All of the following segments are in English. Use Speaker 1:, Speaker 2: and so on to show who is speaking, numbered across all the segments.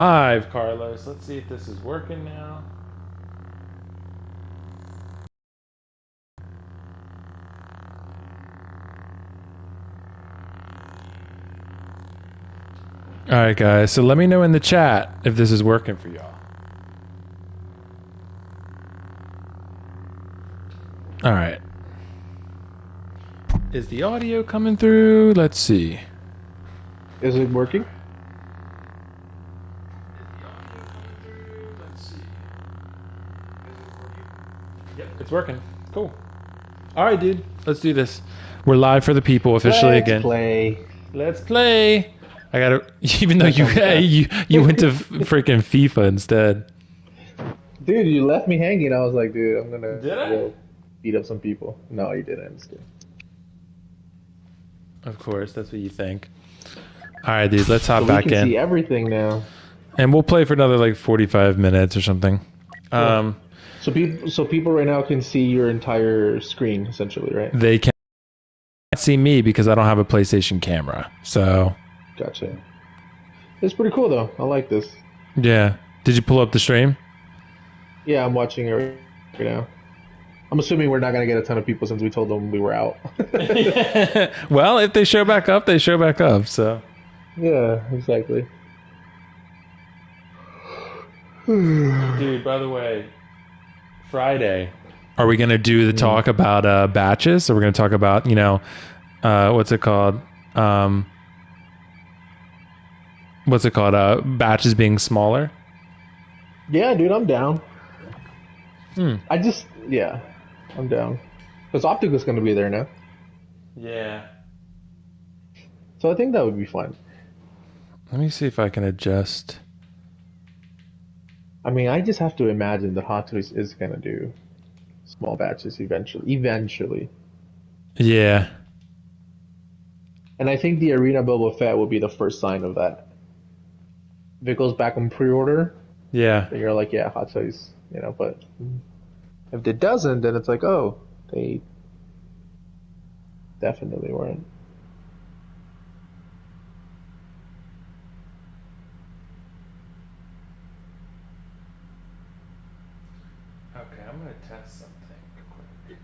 Speaker 1: Live, Carlos. Let's see if this is working now. Alright, guys. So let me know in the chat if this is working for y'all. Alright. Is the audio coming through? Let's see.
Speaker 2: Is it working?
Speaker 1: Yep, it's working. Cool. All right, dude. Let's do this. We're live for the people officially
Speaker 2: Let's
Speaker 1: again.
Speaker 2: Play.
Speaker 1: Let's play. I gotta. Even though you went to freaking FIFA instead.
Speaker 2: Dude, you left me hanging. I was like, dude, I'm gonna
Speaker 1: Did I?
Speaker 2: go beat up some people. No, you didn't. I'm just kidding.
Speaker 1: Of course, that's what you think. All right, dude. Let's hop
Speaker 2: So
Speaker 1: back
Speaker 2: we can
Speaker 1: in,
Speaker 2: see everything now.
Speaker 1: and we'll play for another like 45 minutes or something.
Speaker 2: Cool. So people right now can see your entire screen, essentially, right?
Speaker 1: They can't see me because I don't have a PlayStation camera. So.
Speaker 2: Gotcha. It's pretty cool though. I like this.
Speaker 1: Yeah. Did you pull up the stream?
Speaker 2: Yeah, I'm watching it right now. I'm assuming we're not gonna get a ton of people since we told them we were out.
Speaker 1: Well, if they show back up, they show back up. So.
Speaker 2: Yeah, exactly.
Speaker 1: Dude, by the way, Friday, are we gonna do the talk about batches? So we're gonna talk about what's it called? Batches being smaller.
Speaker 2: Yeah, dude, I'm down. I'm down. Because Optic is going to be there now.
Speaker 1: Yeah.
Speaker 2: So I think that would be fun.
Speaker 1: Let me see if I can adjust.
Speaker 2: I mean, I just have to imagine that Hot Toys is going to do small batches eventually.
Speaker 1: Yeah.
Speaker 2: And I think the Arena Boba Fett will be the first sign of that. If it goes back on pre-order,
Speaker 1: Yeah.
Speaker 2: then you're like, yeah, Hot Toys, but if it doesn't, then it's like, oh, they definitely weren't.
Speaker 1: Okay, I'm gonna test something quick.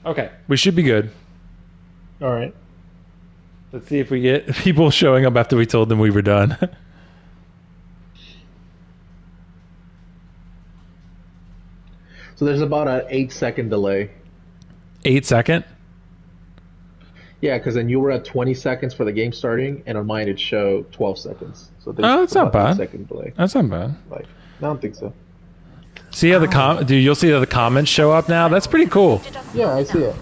Speaker 1: Okay, we should be good.
Speaker 2: All right.
Speaker 1: Let's see if we get people showing up after we told them we were done.
Speaker 2: So there's about an 8-second delay.
Speaker 1: 8 second?
Speaker 2: Yeah, because then you were at 20 seconds for the game starting, and on mine it showed 12 seconds. So there's
Speaker 1: Oh, that's not
Speaker 2: about
Speaker 1: bad.
Speaker 2: 8-second delay.
Speaker 1: That's not bad.
Speaker 2: Like, I don't think so.
Speaker 1: See how dude, you'll see how the comments show up now? That's pretty cool.
Speaker 2: Yeah, I see it.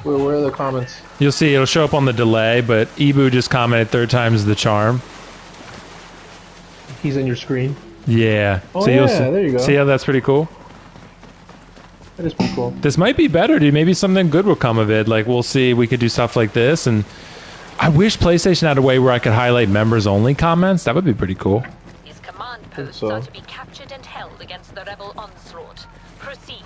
Speaker 2: Where are the comments?
Speaker 1: You'll see it'll show up on the delay, but Ibu just commented 3rd time's the charm.
Speaker 2: He's on your screen.
Speaker 1: Yeah.
Speaker 2: Oh,
Speaker 1: so
Speaker 2: yeah,
Speaker 1: there
Speaker 2: you go.
Speaker 1: See how that's pretty cool?
Speaker 2: That is pretty cool.
Speaker 1: This might be better, dude. Maybe something good will come of it. Like, we'll see. We could do stuff like this. And I wish PlayStation had a way where I could highlight members-only comments. That would be pretty cool.
Speaker 3: His command posts are to be captured and held against the rebel onslaught. Proceed.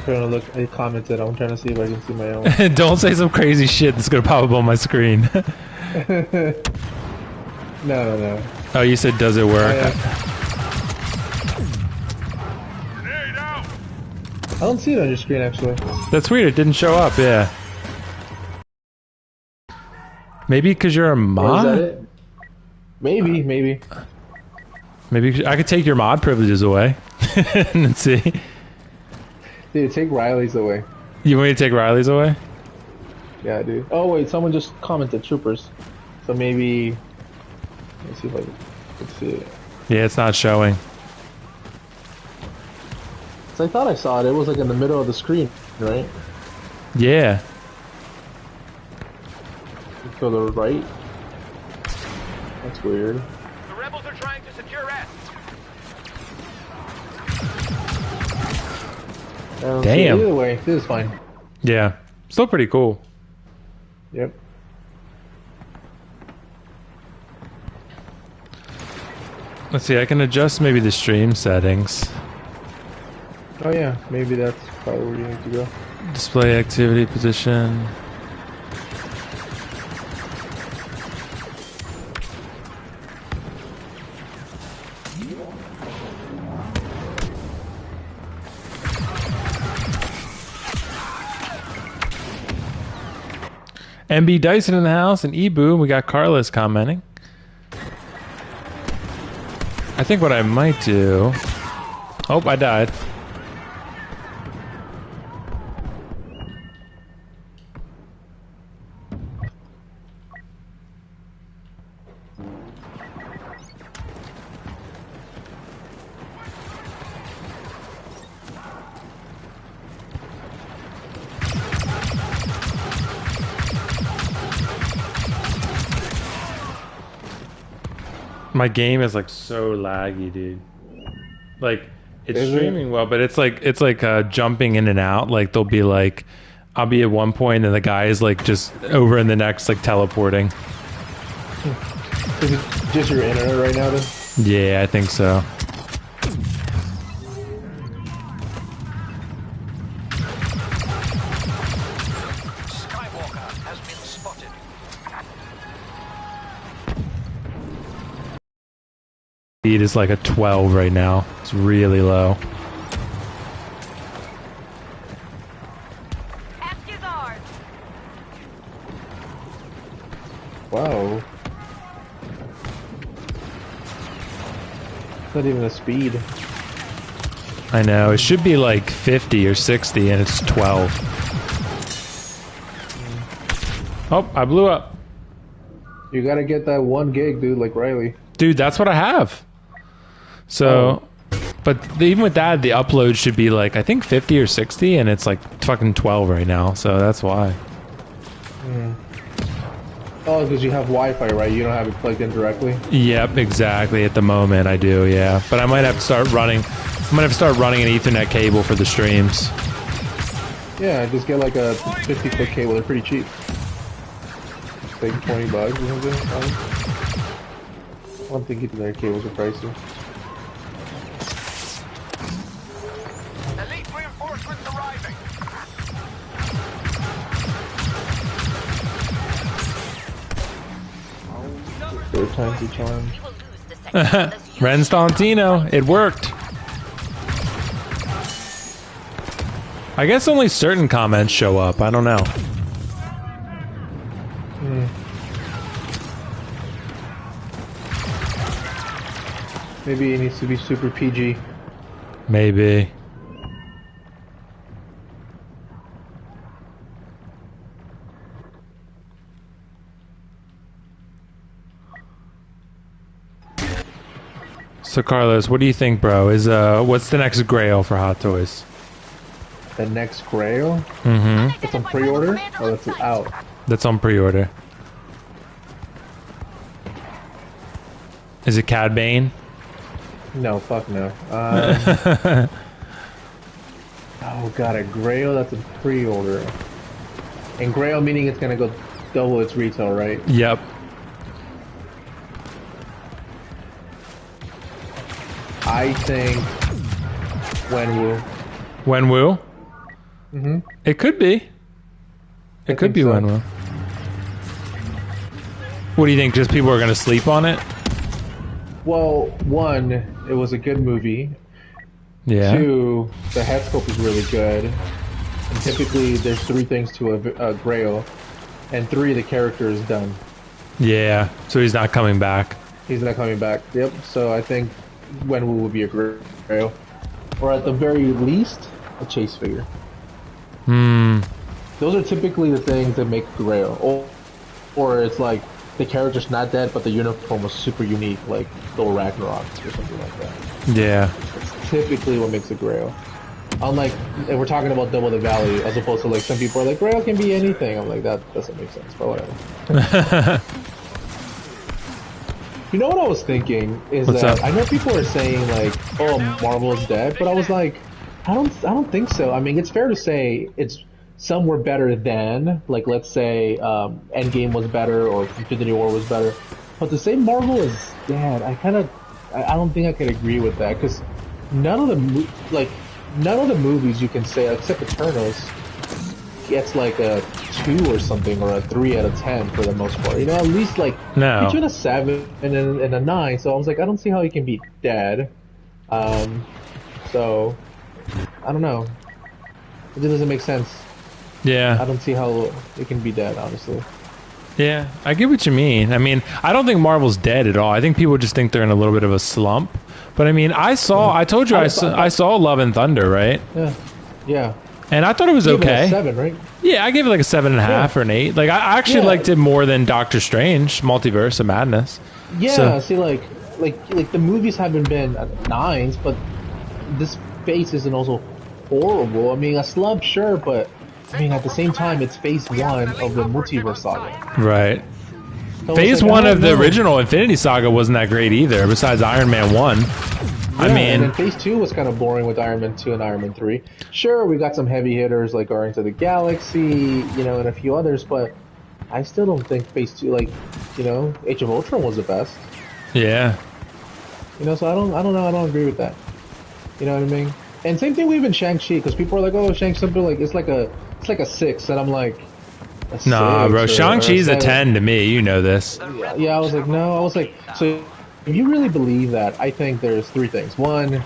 Speaker 2: Trying to look at comments that I'm trying to see if I can see my own.
Speaker 1: Don't say some crazy shit that's gonna pop up on my screen.
Speaker 2: No.
Speaker 1: Oh, you said does it work?
Speaker 2: I don't see it on your screen, actually.
Speaker 1: That's weird. It didn't show up. Yeah. Maybe because you're a mod?
Speaker 2: Or is that it? Maybe.
Speaker 1: Maybe I could take your mod privileges away. And see.
Speaker 2: Dude, take Riley's away.
Speaker 1: You want me to take Riley's away?
Speaker 2: Yeah, dude. Oh, wait, someone just commented troopers. So maybe... Let's see if I can see it.
Speaker 1: Yeah, it's not showing.
Speaker 2: So I thought I saw it. It was like in the middle of the screen, right?
Speaker 1: Yeah.
Speaker 2: To the right. That's weird.
Speaker 4: The rebels are trying to secure S.
Speaker 1: Damn.
Speaker 2: Either way, this is fine.
Speaker 1: Yeah. Still pretty cool.
Speaker 2: Yep.
Speaker 1: Let's see, I can adjust maybe the stream settings.
Speaker 2: Oh yeah, maybe that's probably where you need to go.
Speaker 1: Display activity position. MB Dyson in the house and Ebu. We got Carlos commenting. I think what I might do... Oh, I died. My game is like so laggy, dude. Like it's streaming well, but it's like jumping in and out. Like there'll be like I'll be at one point and the guy is like just over in the next, like teleporting.
Speaker 2: Is it just your internet right now then?
Speaker 1: Yeah, I think so.
Speaker 4: Skywalker has been spotted.
Speaker 1: Speed is like a 12 right now. It's really low.
Speaker 2: Wow. It's not even a speed.
Speaker 1: I know. It should be like 50 or 60 and it's 12. Oh, I blew up.
Speaker 2: You gotta get that 1 gig, dude, like Riley.
Speaker 1: Dude, that's what I have. So, but even with that, the upload should be like, I think 50 or 60 and it's like fucking 12 right now. So that's why.
Speaker 2: Oh, because you have Wi-Fi, right? You don't have it plugged in directly?
Speaker 1: Yep, exactly. At the moment, I do, yeah. But I might have to start running. I'm gonna have to start running an Ethernet cable for the streams.
Speaker 2: Yeah, just get like a 50-foot cable. They're pretty cheap. It's like $20 or something. I don't think Ethernet cables are pricey.
Speaker 4: Elite reinforcements arriving.
Speaker 2: Third time's the charm.
Speaker 3: We will lose the sector.
Speaker 1: Ren Stantino, it worked. I guess only certain comments show up. I don't know.
Speaker 2: Maybe it needs to be super PG.
Speaker 1: Maybe. So Carlos, what do you think, bro? Is what's the next grail for Hot Toys?
Speaker 2: The next Grail?
Speaker 1: Mm-hmm.
Speaker 2: It's on pre-order? Or it's out?
Speaker 1: That's on pre-order. Is it Cad Bane?
Speaker 2: No, fuck no. Oh god, a Grail that's a pre-order. And Grail meaning it's gonna go double its retail, right?
Speaker 1: Yep.
Speaker 2: I think Wenwu.
Speaker 1: Wenwu?
Speaker 2: Mm-hmm.
Speaker 1: It could be. It could be
Speaker 2: so.
Speaker 1: Wenwu. What do you think? Just people are gonna sleep on it?
Speaker 2: Well, one, it was a good movie.
Speaker 1: Yeah.
Speaker 2: Two, the head sculpt is really good. And typically, there's 3 things to a Grail. And 3, the character is done.
Speaker 1: Yeah. So he's not coming back.
Speaker 2: He's not coming back. Yep. So I think Wenwu will be a Grail. Or at the very least, a chase figure. Those are typically the things that make Grail. Or it's like the character's not dead, but the uniform was super unique, like Thor Ragnarok or something like that.
Speaker 1: Yeah.
Speaker 2: It's typically what makes a Grail. Unlike, if we're talking about Double the Valley, as opposed to like some people are like, Grail can be anything. I'm like, that doesn't make sense, but whatever. You know what I was thinking is
Speaker 1: What's
Speaker 2: that
Speaker 1: up?
Speaker 2: I know people are saying like, "Oh, Marvel is dead," but I was like, I don't think so. I mean, it's fair to say it's some were better than, like, let's say Endgame was better or Infinity War was better, but to say Marvel is dead, I don't think I could agree with that because none of the like none of the movies you can say, except Eternals, gets like a 2 or something, or a 3 out of 10 for the most part. You know, at least like
Speaker 1: No.
Speaker 2: between a 7 and a 9. So I was like, I don't see how he can be dead. So I don't know. It just doesn't make sense. I
Speaker 1: Yeah.
Speaker 2: don't see how it can be dead, honestly.
Speaker 1: Yeah. I get what you mean. I mean, I don't think Marvel's dead at all. I think people just think they're in a little bit of a slump. But I mean, I told you I saw Love and Thunder, right?
Speaker 2: Yeah. Yeah.
Speaker 1: And I thought it was
Speaker 2: You gave it a
Speaker 1: okay.
Speaker 2: 7, right?
Speaker 1: Yeah, I gave it like a 7.5 or an 8. Like I actually
Speaker 2: Yeah.
Speaker 1: liked it more than Doctor Strange, Multiverse of Madness.
Speaker 2: Yeah,
Speaker 1: So-
Speaker 2: see, like the movies haven't been 9s, but this phase isn't also horrible. I mean, a slump, sure, but I mean, at the same time, it's phase 1 of the multiverse saga.
Speaker 1: Right.
Speaker 2: So it's
Speaker 1: Phase
Speaker 2: like,
Speaker 1: 1
Speaker 2: I
Speaker 1: of
Speaker 2: don't
Speaker 1: the
Speaker 2: know.
Speaker 1: original Infinity Saga wasn't that great either, besides Iron Man 1. I
Speaker 2: Yeah, and
Speaker 1: mean,
Speaker 2: then phase 2 was kind of boring with Iron Man 2 and Iron Man 3. Sure, we got some heavy hitters like Guardians of the Galaxy, you know, and a few others, but I still don't think phase 2, like, you know, Age of Ultron was the best.
Speaker 1: yeah.
Speaker 2: You know, so I don't know, I don't agree with that. You know what I mean? And same thing with even Shang-Chi, because people are like, oh, Shang-Chi, like, it's like a 6, and I'm like, a
Speaker 1: Nah,
Speaker 2: 6
Speaker 1: bro.
Speaker 2: or
Speaker 1: Shang-Chi's a
Speaker 2: 7.
Speaker 1: 10 to me. You know this.
Speaker 2: Yeah, I was like, no. I was like, so if you really believe that, I think there's 3 things. One,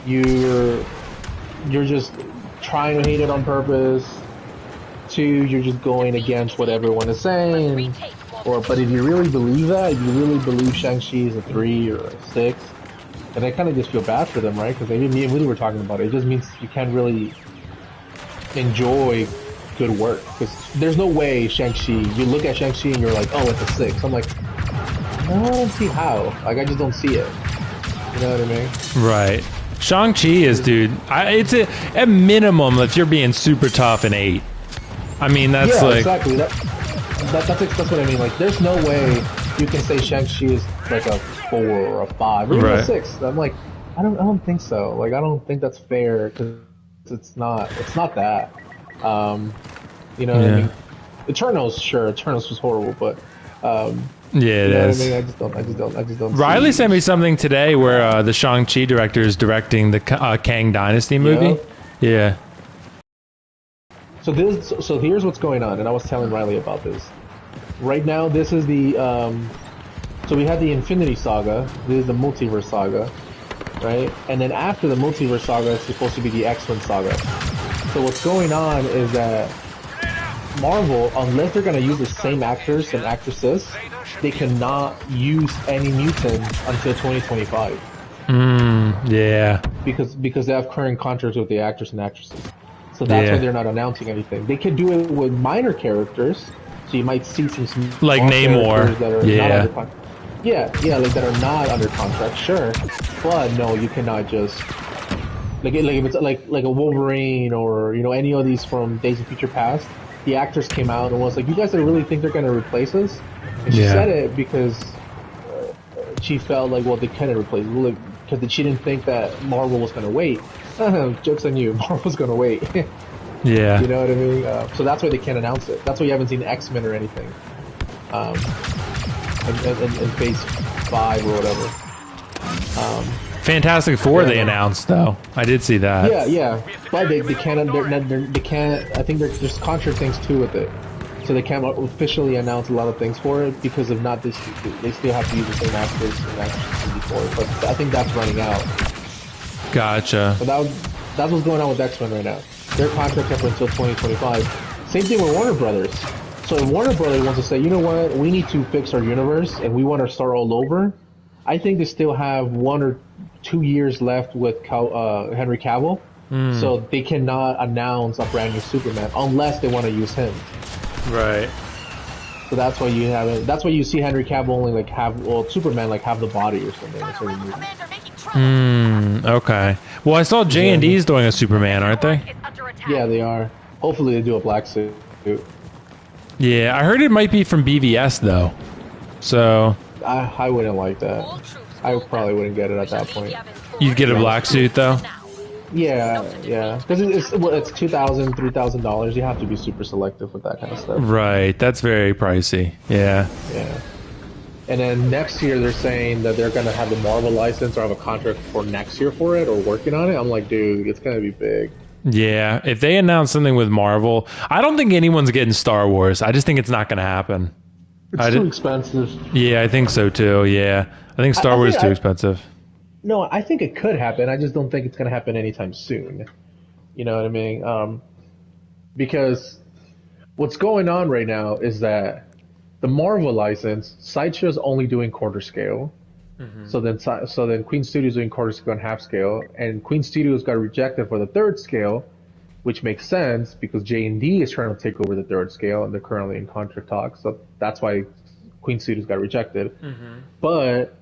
Speaker 2: you're just trying to hate it on purpose. 2, you're just going against what everyone is saying. But if you really believe that, if you really believe Shang-Chi is a 3 or a 6, then I kind of just feel bad for them, right? Because me and Willie were talking about it. It just means you can't really enjoy good work. Because there's no way Shang-Chi, you look at Shang-Chi and you're like, oh, it's a 6. I'm like, no, I don't see how. Like, I just don't see it. You know what I mean?
Speaker 1: Right. Shang-Chi is, dude. It's at minimum, if you're being super tough, an 8. I mean, that's
Speaker 2: Yeah,
Speaker 1: like.
Speaker 2: exactly. That's what I mean. Like, there's no way you can say Shang-Chi is like a 4 or a 5 or even
Speaker 1: Right.
Speaker 2: a 6. I'm like, I don't think so. Like, I don't think that's fair because it's not that. You know what I
Speaker 1: Yeah.
Speaker 2: mean? Eternals, sure, Eternals was horrible, but
Speaker 1: Yeah, it
Speaker 2: you know
Speaker 1: is.
Speaker 2: what I mean? I just don't.
Speaker 1: Riley
Speaker 2: see.
Speaker 1: sent me something today where the Shang-Chi director is directing the Kang Dynasty movie. Yeah.
Speaker 2: So here's what's going on, and I was telling Riley about this. Right now, this is the so we had the Infinity Saga, this is the Multiverse Saga, right? And then after the Multiverse Saga, it's supposed to be the X-Men Saga. So what's going on is that Marvel, unless they're gonna use the same actors and actresses, they cannot use any mutants until 2025
Speaker 1: Yeah.
Speaker 2: because they have current contracts with the actors and actresses. So that's why they're not announcing anything. They could do it with minor characters, so you might see some
Speaker 1: Like
Speaker 2: small
Speaker 1: Namor.
Speaker 2: characters that are not under contract. Yeah, like that are not under contract, sure. But no, you cannot just like if it's like a Wolverine or you know any of these from Days of Future Past. The actors came out and was like, "You guys really think they're gonna replace us?" And she said it because she felt like, well, they couldn't replace it because she didn't think that Marvel was gonna wait. Joke's on you, Marvel's gonna wait.
Speaker 1: Yeah.
Speaker 2: You know what I mean? So that's why they can't announce it. That's why you haven't seen X-Men or anything. In Phase 5 or whatever.
Speaker 1: Fantastic Four they announced though. I did see that.
Speaker 2: Yeah. But they can't. They can't. I think there's contract things too with it. So they can't officially announce a lot of things for it because if not, they still have to use the same actors and actresses before. But I think that's running out.
Speaker 1: Gotcha.
Speaker 2: But that's what's going on with X-Men right now. Their contract's up until 2025. Same thing with Warner Brothers. So if Warner Brothers wants to say, you know what, we need to fix our universe and we want to start all over, I think they still have 1 or 2 years left with Henry Cavill. So they cannot announce a brand new Superman unless they want to use him.
Speaker 1: Right.
Speaker 2: So that's why you have it. That's why you see Henry Cavill only Superman have the body or something. In certain movies.
Speaker 1: Okay. Well, I saw J&D's doing a Superman, aren't they?
Speaker 2: Yeah, they are. Hopefully they do a black suit.
Speaker 1: Yeah, I heard it might be from BVS though. So
Speaker 2: I wouldn't like that. I probably wouldn't get it at that point.
Speaker 1: you'd get a black suit though.
Speaker 2: Yeah, because it's $2,000, $3,000. You have to be super selective with that kind of stuff.
Speaker 1: Right. That's very pricey. Yeah.
Speaker 2: Yeah. And then next year they're saying that they're gonna have the Marvel license or have a contract for next year for it or working on it. I'm like, dude, it's gonna be big.
Speaker 1: Yeah, if they announce something with Marvel, I don't think anyone's getting Star Wars. I just think it's not going to happen.
Speaker 2: It's too expensive.
Speaker 1: Yeah, I think so too. Yeah, I think Star Wars is too expensive.
Speaker 2: No, I think it could happen. I just don't think it's gonna happen anytime soon. You know what I mean? Because what's going on right now is that the Marvel license, Sideshow's only doing quarter scale. So then Queen Studios doing quarter scale and half scale, and Queen Studios got rejected for the third scale, which makes sense because J&D is trying to take over the third scale, and they're currently in contract talks. So that's why Queen Studios got rejected. But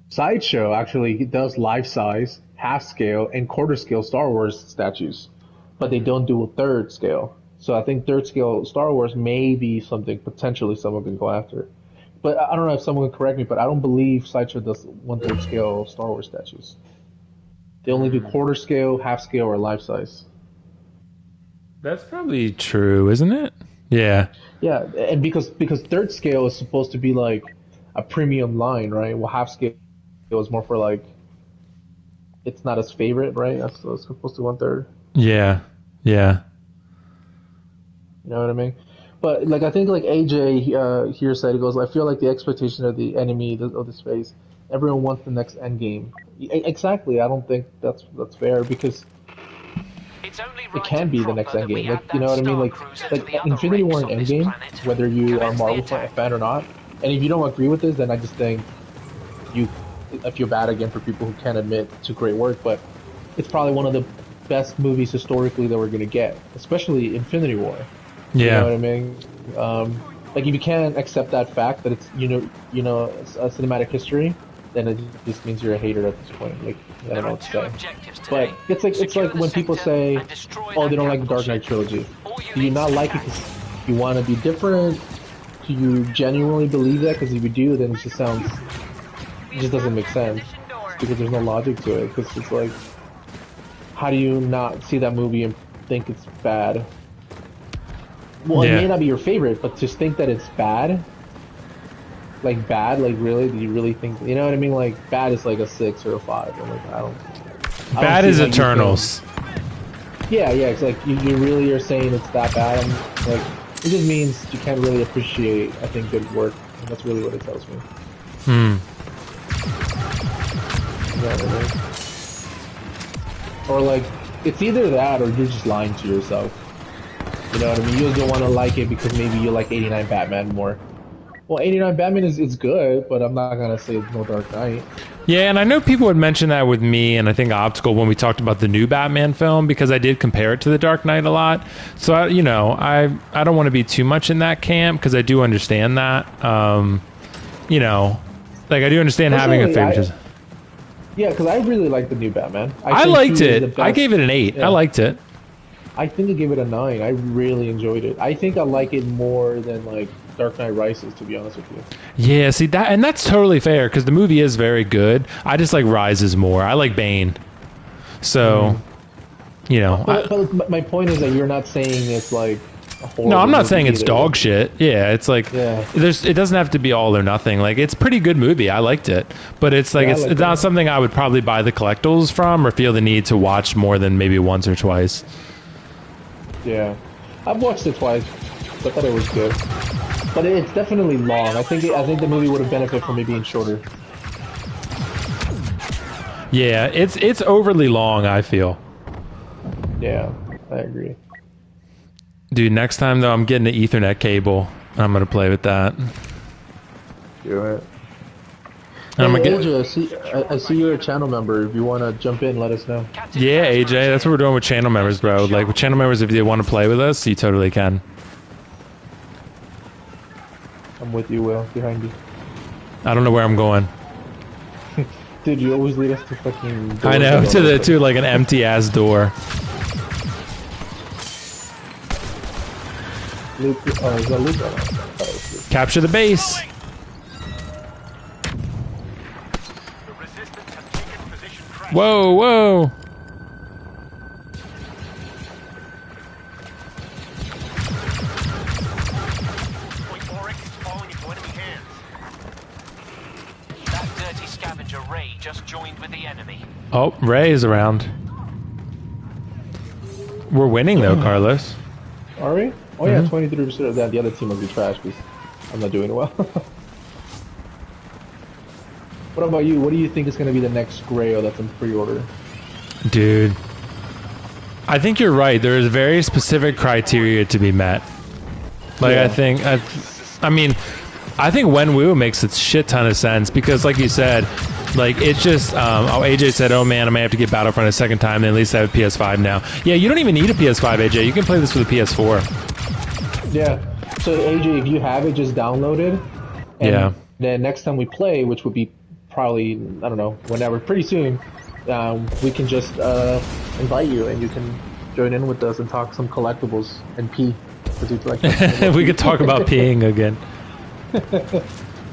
Speaker 2: Sideshow actually does life size, half scale, and quarter scale Star Wars statues, but they don't do a third scale. So I think third scale Star Wars may be something potentially someone can go after. But I don't know if someone can correct me, but I don't believe Sideshow does one-third scale Star Wars statues. They only do quarter scale, half scale, or life size.
Speaker 1: That's probably true, isn't it? Yeah.
Speaker 2: Yeah, and because third scale is supposed to be like a premium line, right? Well, half scale is more for like it's not as favorite, right? That's supposed to one-third.
Speaker 1: Yeah. Yeah.
Speaker 2: You know what I mean? But like I think like AJ here said, he goes, I feel like the expectation of the enemy of this phase, everyone wants the next end game. Exactly. I don't think that's fair because it can be the next end game. Like you know what I mean? Like Infinity War and Endgame, whether you are a Marvel fan or not, and if you don't agree with this, then I just think I feel bad again for people who can't admit to great work. But it's probably one of the best movies historically that we're gonna get, especially Infinity War.
Speaker 1: Yeah.
Speaker 2: You know what I mean? Like if you can't accept that fact that it's a cinematic history, then it just means you're a hater at this point. Like I don't know what to say. But it's like when people say, "Oh, they don't like the Dark Knight trilogy." Do you not like it because you want to be different? Do you genuinely believe that? Because if you do, then it just doesn't make sense because there's no logic to it. Because it's like, how do you not see that movie and think it's bad? Well, it may not be your favorite, but just think that it's bad. Like bad, like really? Do you really think? You know what I mean? Like bad is like a 6 or a 5. Or like I don't.
Speaker 1: Bad is Eternals.
Speaker 2: Yeah. It's like you really are saying it's that bad. And like it just means you can't really appreciate, I think, good work, and that's really what it tells me. You know what I mean? Or like it's either that or you're just lying to yourself. You know what I mean? You just don't want to like it because maybe you like 89 Batman more. Well, 89 Batman is good, but I'm not going to say it's no Dark Knight.
Speaker 1: Yeah, and I know people would mention that with me and I think Optical when we talked about the new Batman film because I did compare it to the Dark Knight a lot. So, I don't want to be too much in that camp because I do understand that. Like I do understand having a favorite.
Speaker 2: Yeah, because I really like the new Batman.
Speaker 1: I liked it. I gave it an 8. Yeah. I liked it.
Speaker 2: I think I gave it a 9. I really enjoyed it. I think I like it more than like Dark Knight Rises, to be honest with you.
Speaker 1: Yeah, see that, and that's totally fair because the movie is very good. I just like Rises more. I like Bane. So,
Speaker 2: But my point is that you're not saying it's like a horrible.
Speaker 1: No, I'm not saying it's dog shit. Yeah, it's like it doesn't have to be all or nothing. Like it's a pretty good movie. I liked it, but it's like it's not something I would probably buy the collectibles from or feel the need to watch more than maybe once or twice.
Speaker 2: Yeah, I've watched it twice. So I thought it was good, but it's definitely long. I think the movie would have benefited from it being shorter.
Speaker 1: Yeah, it's overly long, I feel.
Speaker 2: Yeah, I agree.
Speaker 1: Dude, next time though, I'm getting an Ethernet cable. I'm gonna play with that.
Speaker 2: Do it. AJ, I see you're a channel member. If you want to jump in, let us know.
Speaker 1: Yeah, AJ, that's what we're doing with channel members, bro. Like with channel members, if they want to play with us, you totally can.
Speaker 2: I'm with you, Will. Behind you.
Speaker 1: I don't know where I'm going.
Speaker 2: Dude, you always lead us to fucking...
Speaker 1: I know, to like an empty ass door.
Speaker 2: Luke, is that Luke? Oh,
Speaker 1: capture the base. Whoa, whoa.
Speaker 4: joined with the enemy.
Speaker 1: Oh, Ray is around. We're winning though, Carlos.
Speaker 2: Are we? Oh yeah, 23% of that. The other team must be trash because I'm not doing well. What about you? What do you think is going to be the next Grail that's in pre-order?
Speaker 1: Dude, I think you're right. There is very specific criteria to be met. Like,
Speaker 2: Yeah.
Speaker 1: I mean, I think Wenwu makes a shit ton of sense because, like you said, like it's just. AJ said, "Oh man, I may have to get Battlefront a second time. And at least I have a PS5 now." Yeah, you don't even need a PS5, AJ. You can play this with a PS4.
Speaker 2: Yeah. So AJ, if you have it, just download it. And
Speaker 1: Yeah.
Speaker 2: then next time we play, which would be probably, I don't know, whenever, pretty soon, we can just invite you and you can join in with us and talk some collectibles and pee.
Speaker 1: We could talk about peeing again.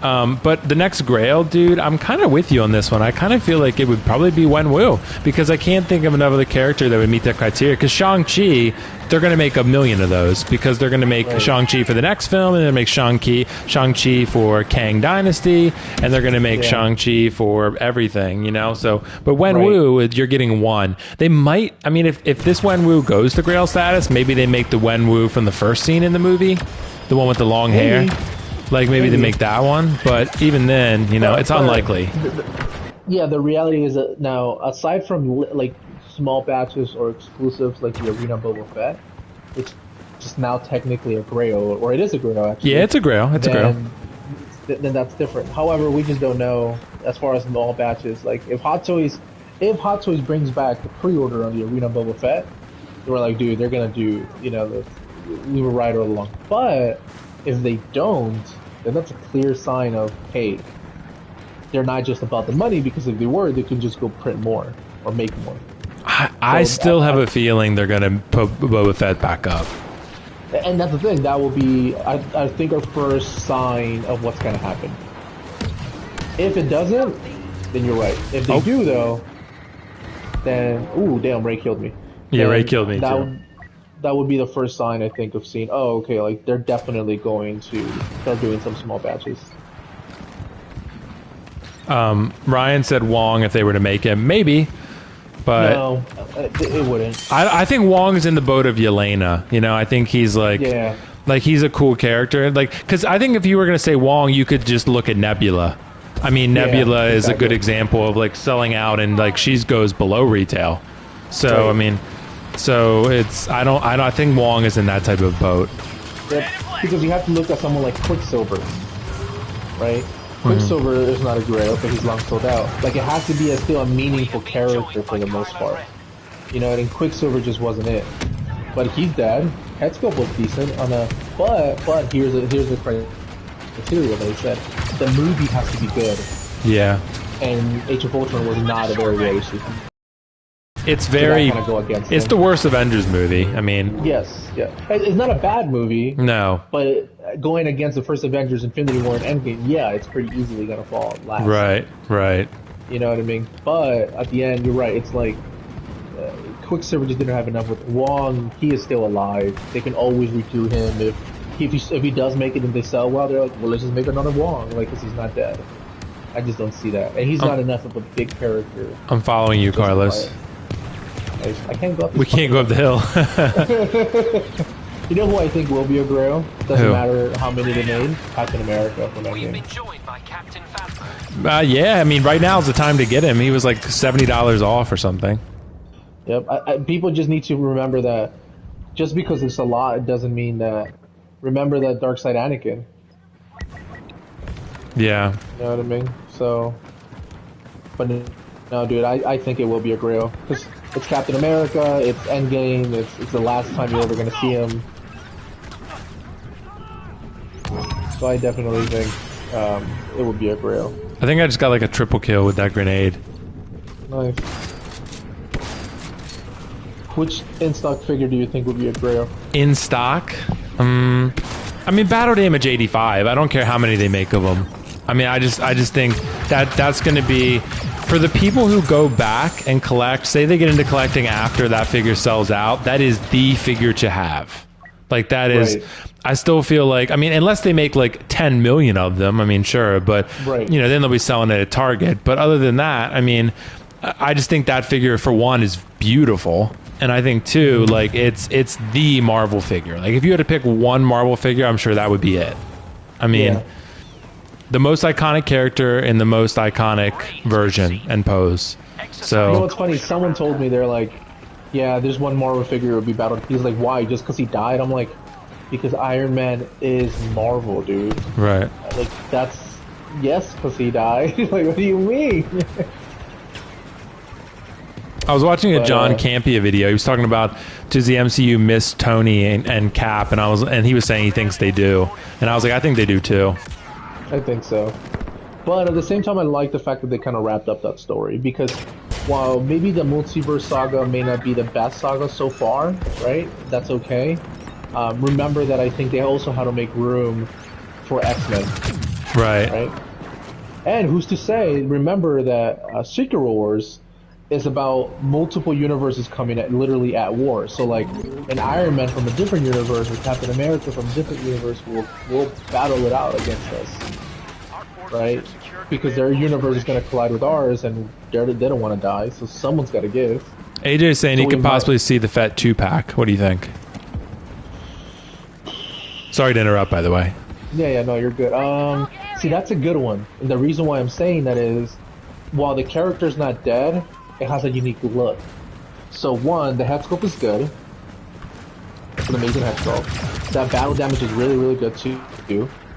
Speaker 1: But the next Grail, dude, I'm kind of with you on this one. I kind of feel like it would probably be Wenwu because I can't think of another character that would meet that criteria. Because Shang-Chi, they're going to make 1 million of those because they're going to make Shang-Chi for the next film, and they're going to make Shang-Chi for Kang Dynasty, and they're going to make Shang-Chi for everything, you know? So, but Wenwu, you're getting one. They might, I mean, if this Wenwu goes to Grail status, maybe they make the Wenwu from the first scene in the movie, the one with the long hair. Like maybe they make that one, but even then, you know, it's unlikely.
Speaker 2: Yeah, the reality is that now, aside from like small batches or exclusives like the Arena Boba Fett, it's just now technically a Grail, or it is a Grail actually.
Speaker 1: Yeah, it's a Grail. It's a Grail.
Speaker 2: Then that's different. However, we just don't know as far as small batches. Like if Hot Toys brings back the pre-order on the Arena Boba Fett, we're like, dude, they're gonna do, you know, we were right all along. But if they don't, then that's a clear sign of, hey, they're not just about the money, because if they were, they could just go print more or make more.
Speaker 1: I still have a feeling they're going to put Boba Fett back up.
Speaker 2: And that's the thing. That will be, I think, our first sign of what's going to happen. If it doesn't, then you're right. If they do, though, then... Ooh, damn, Ray killed me.
Speaker 1: Yeah, Ray killed me, too.
Speaker 2: That would be the first sign, I think, of seeing, oh, okay, like, they're definitely going to start doing some small batches.
Speaker 1: Ryan said Wong if they were to make him. Maybe, but...
Speaker 2: No, it wouldn't.
Speaker 1: I think Wong is in the boat of Yelena. You know, I think he's like...
Speaker 2: Yeah.
Speaker 1: Like, he's a cool character. Like, because I think if you were going to say Wong, you could just look at Nebula. I mean, Nebula is a good example of, like, selling out, and, like, she goes below retail. So, I mean... So it's I think Wong is in that type of boat.
Speaker 2: Yep. Because you have to look at someone like Quicksilver, right? Quicksilver is not a Grail because he's long sold out. Like it has to be still a meaningful character for the most part, you know. And Quicksilver just wasn't it. But he's dead. Headscope was decent on a, but here's the criteria that he said: the movie has to be good.
Speaker 1: Yeah.
Speaker 2: And Age of Ultron was not a very good issue.
Speaker 1: It's very. It's the worst Avengers movie. I mean.
Speaker 2: Yes. Yeah. It's not a bad movie.
Speaker 1: No.
Speaker 2: But going against the first Avengers, Infinity War, and Endgame, yeah, it's pretty easily gonna fall last.
Speaker 1: Right. Right.
Speaker 2: You know what I mean? But at the end, you're right. It's like Quicksilver just didn't have enough with Wong. He is still alive. They can always recruit him if he does make it and they sell well. They're like, well, let's just make another Wong, like, because he's not dead. I just don't see that, and he's not enough of a big character.
Speaker 1: I'm following you, Carlos.
Speaker 2: I can't go up.
Speaker 1: We can't go up the hill.
Speaker 2: You know who I think will be a Grail? Doesn't matter how many they made. Captain America from that game.
Speaker 1: Yeah, I mean, right now is the time to get him. He was like $70 off or something.
Speaker 2: Yep. People just need to remember that just because it's a lot, it doesn't mean that. Remember that Dark Side Anakin.
Speaker 1: Yeah.
Speaker 2: You know what I mean? So, but no, dude, I think it will be a Grail because it's Captain America, it's Endgame, it's the last time you're ever gonna see him. So I definitely think it would be a Grail.
Speaker 1: I think I just got like a triple kill with that grenade.
Speaker 2: Nice. Which in-stock figure do you think would be a Grail?
Speaker 1: In stock? I mean, battle damage 85. I don't care how many they make of them. I mean, I just think that's going to be for the people who go back and collect. Say they get into collecting after that figure sells out. That is the figure to have. Like that is,
Speaker 2: Right.
Speaker 1: I still feel like, I mean, unless they make like 10 million of them, I mean, sure, but
Speaker 2: Right.
Speaker 1: you know, then they'll be selling it at Target. But other than that, I mean, I just think that figure for one is beautiful, and I think two, like it's the Marvel figure. Like if you had to pick one Marvel figure, I'm sure that would be it. I mean,
Speaker 2: Yeah.
Speaker 1: the most iconic character in the most iconic version and pose.
Speaker 2: You know
Speaker 1: So
Speaker 2: what's funny? Someone told me they're like, yeah, there's one Marvel figure it would be Battle. He's like, why? Just because he died? I'm like, because Iron Man is Marvel, dude.
Speaker 1: right.
Speaker 2: Like that's yes, because he died. Like, what do you mean?
Speaker 1: I was watching a
Speaker 2: But,
Speaker 1: John Campea video. He was talking about, does the MCU miss Tony and Cap, and he was saying he thinks they do, and I was like, I think they do too.
Speaker 2: I think so. But at the same time, I like the fact that they kind of wrapped up that story because while maybe the multiverse saga may not be the best saga so far, right? That's okay. Remember that I think they also had to make room for X-Men,
Speaker 1: Right.
Speaker 2: right? And who's to say? Remember that Secret Wars is about multiple universes coming at literally at war. So like an Iron Man from a different universe or Captain America from a different universe will battle it out against us, right? Because their universe is going to collide with ours, and they don't want to die. So someone's got to give.
Speaker 1: AJ's saying
Speaker 2: So
Speaker 1: he
Speaker 2: we
Speaker 1: could
Speaker 2: might-
Speaker 1: possibly see the Fett 2-pack. What do you think? Sorry to interrupt, by the way.
Speaker 2: Yeah, no, you're good. See, that's a good one. And the reason why I'm saying that is, while the character's not dead, it has a unique look. So one, the head sculpt is good. It's an amazing head sculpt. That battle damage is really, really good too.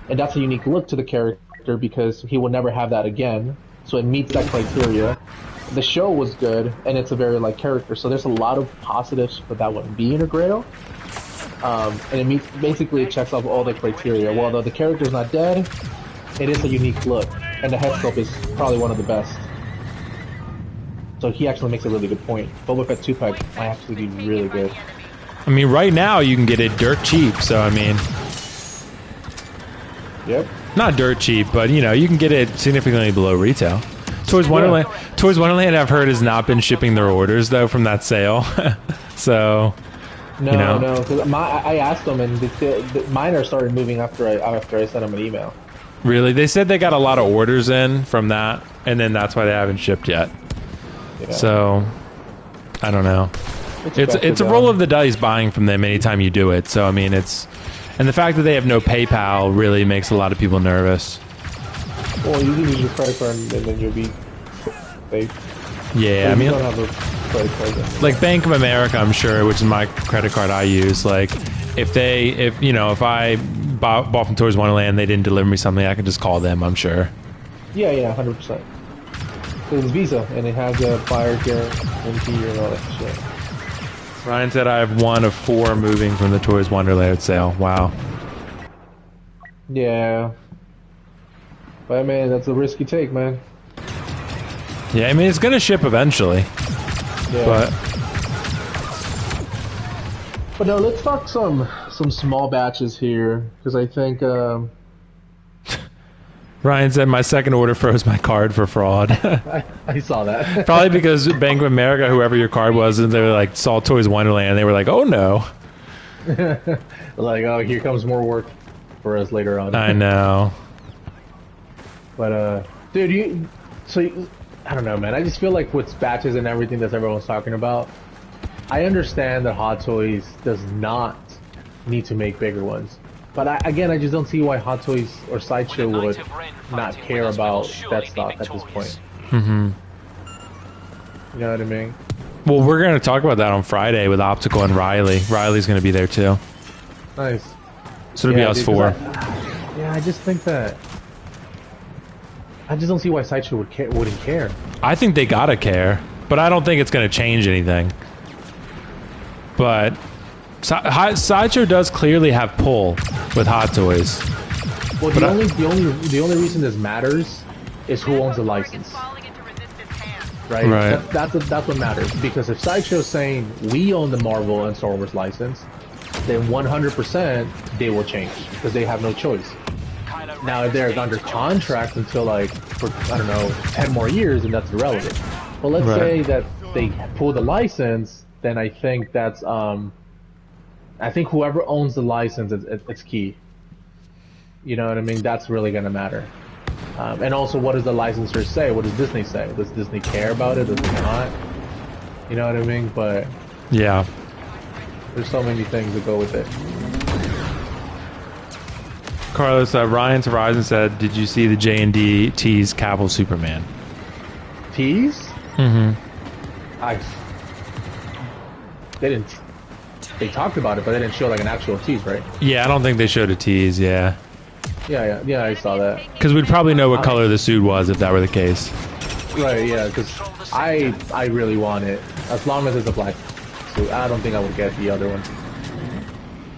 Speaker 2: And that's a unique look to the character because he will never have that again. So it meets that criteria. The show was good, and it's a very like character. So there's a lot of positives for that one being a Grail. And it meets basically it checks off all the criteria. While though the character's not dead, it is a unique look, and the head sculpt is probably one of the best. So he actually makes a really good point. Boba Fett 2-pack might actually be really good.
Speaker 1: I mean, right now you can get it dirt cheap. So I mean,
Speaker 2: Yep.
Speaker 1: not dirt cheap, but you know, you can get it significantly below retail. Toys Wonderland, I've heard, has not been shipping their orders though from that sale. So
Speaker 2: No,
Speaker 1: you know.
Speaker 2: no, because I asked them, and mine are started moving after I sent them an email.
Speaker 1: really, they said they got a lot of orders in from that, and then that's why they haven't shipped yet.
Speaker 2: Yeah.
Speaker 1: So I don't know. It's a roll of the dice buying from them anytime you do it. So I mean, and the fact that they have no PayPal really makes a lot of people nervous.
Speaker 2: Well, you can use your credit card, and then you'll be safe.
Speaker 1: Yeah,
Speaker 2: But
Speaker 1: I mean,
Speaker 2: you don't have a credit card. Then.
Speaker 1: like Bank of America, I'm sure, which is my credit card I use. Like, if I bought from Toys Wonderland, they didn't deliver me something, I can just call them. I'm sure.
Speaker 2: Yeah, 100%. It's Visa, and it has a buyer guarantee and all that shit.
Speaker 1: Ryan said I have 1 of 4 moving from the Toys Wonderland sale. Wow.
Speaker 2: Yeah. But man, that's a risky take, man.
Speaker 1: Yeah, I mean, it's gonna ship eventually,
Speaker 2: Yeah.
Speaker 1: but
Speaker 2: But no, let's talk some small batches here, because I think
Speaker 1: Ryan said my second order froze my card for fraud.
Speaker 2: I saw that.
Speaker 1: Probably because Bank of America, whoever your card was, and they were like saw Toys Wonderland, and they were like, "Oh no!"
Speaker 2: Like, oh, here comes more work for us later on.
Speaker 1: I know.
Speaker 2: But dude, I don't know, man. I just feel like with batches and everything that everyone's talking about, I understand that Hot Toys does not need to make bigger ones. But I just don't see why Hot Toys or Sideshow would not care about that stuff at this point.
Speaker 1: Mm-hmm.
Speaker 2: You know what I mean?
Speaker 1: Well, we're gonna talk about that on Friday with Optical and Riley. Riley's gonna be there too,
Speaker 2: Nice.
Speaker 1: so it'll be us
Speaker 2: dude,
Speaker 1: 4.
Speaker 2: I just think that I just don't see why Sideshow wouldn't care.
Speaker 1: I think they gotta care, but I don't think it's gonna change anything. But Sideshow does clearly have pull with Hot Toys.
Speaker 2: Well,
Speaker 1: But
Speaker 2: the only reason this matters is who owns the license, right?
Speaker 1: Right.
Speaker 2: That's what matters. Because if Sideshow's saying we own the Marvel and Star Wars license, then 100% they will change because they have no choice. Now, if they're under contract until like for 10 more years, then that's irrelevant. But let's
Speaker 1: Right.
Speaker 2: say that they pull the license, then I think that's I think whoever owns the license, it's key. You know what I mean? That's really gonna matter. And also, what does the licensor say? What does Disney say? Does Disney care about it? Does it not? You know what I mean? But
Speaker 1: Yeah.
Speaker 2: there's so many things that go with it.
Speaker 1: Carlos, Ryan's Horizon said, "Did you see the J&D tease Cavill Superman?"
Speaker 2: Tease?
Speaker 1: Mm-hmm.
Speaker 2: They didn't. They talked about it, but they didn't show like an actual tease, right?
Speaker 1: Yeah, I don't think they showed a tease. Yeah,
Speaker 2: Yeah. I saw that.
Speaker 1: because we'd probably know what color the suit was if that were the case.
Speaker 2: Right, yeah, because I really want it. As long as it's a black suit. I don't think I would get the other one.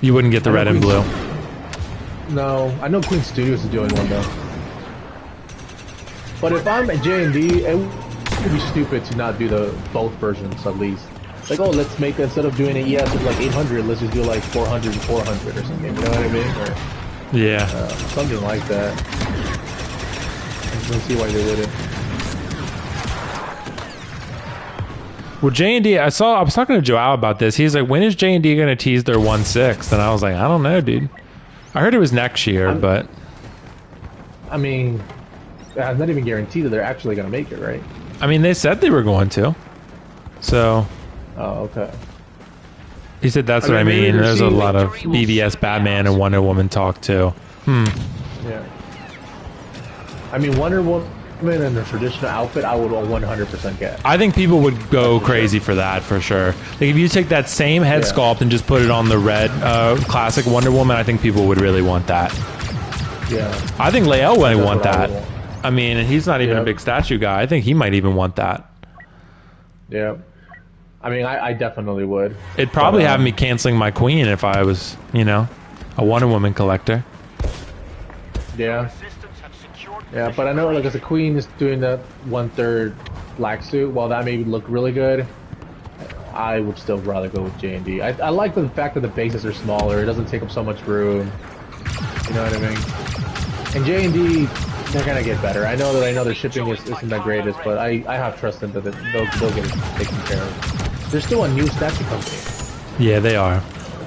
Speaker 1: You wouldn't get the red and blue.
Speaker 2: No, I know Queen Studios is doing one though. But if I'm at J&D, it would be stupid to not do the both versions at least. Like, oh, let's make, instead of doing an ES of like 800, let's just do like 400 and 400 or something. You know what I mean? Or
Speaker 1: Yeah.
Speaker 2: something like that. I don't see why they wouldn't.
Speaker 1: Well, J&D, I was talking to Joao about this. He's like, when is J&D going to tease their 1/6? And I was like, I don't know, dude. I heard it was next year, but...
Speaker 2: I mean, it's not even guaranteed that they're actually going to make it, right?
Speaker 1: I mean, they said they were going to. So...
Speaker 2: Oh, okay.
Speaker 1: He said that's what I mean. There's a lot of BVS Batman and Wonder Woman talk, too.
Speaker 2: Yeah. I mean, Wonder Woman in the traditional outfit, I would 100% get.
Speaker 1: I think people would go crazy for that, for sure. Like, if you take that same head sculpt and just put it on the red classic Wonder Woman, I think people would really want that.
Speaker 2: Yeah.
Speaker 1: I think Lael would want that. I mean, and he's not even a big statue guy. I think he might even want that.
Speaker 2: Yeah. I mean, I definitely would.
Speaker 1: It'd probably have me canceling my queen if I was, you know, a Wonder Woman collector.
Speaker 2: Yeah. Yeah, but I know, like, as a queen is doing that 1/3 black suit, while that may look really good, I would still rather go with J&D. I like the fact that the bases are smaller. It doesn't take up so much room. You know what I mean? And J&D, they're gonna get better. I know their shipping isn't the greatest, but I have trust in that they'll get it taken care of. They're still a new statue company.
Speaker 1: Yeah, they are.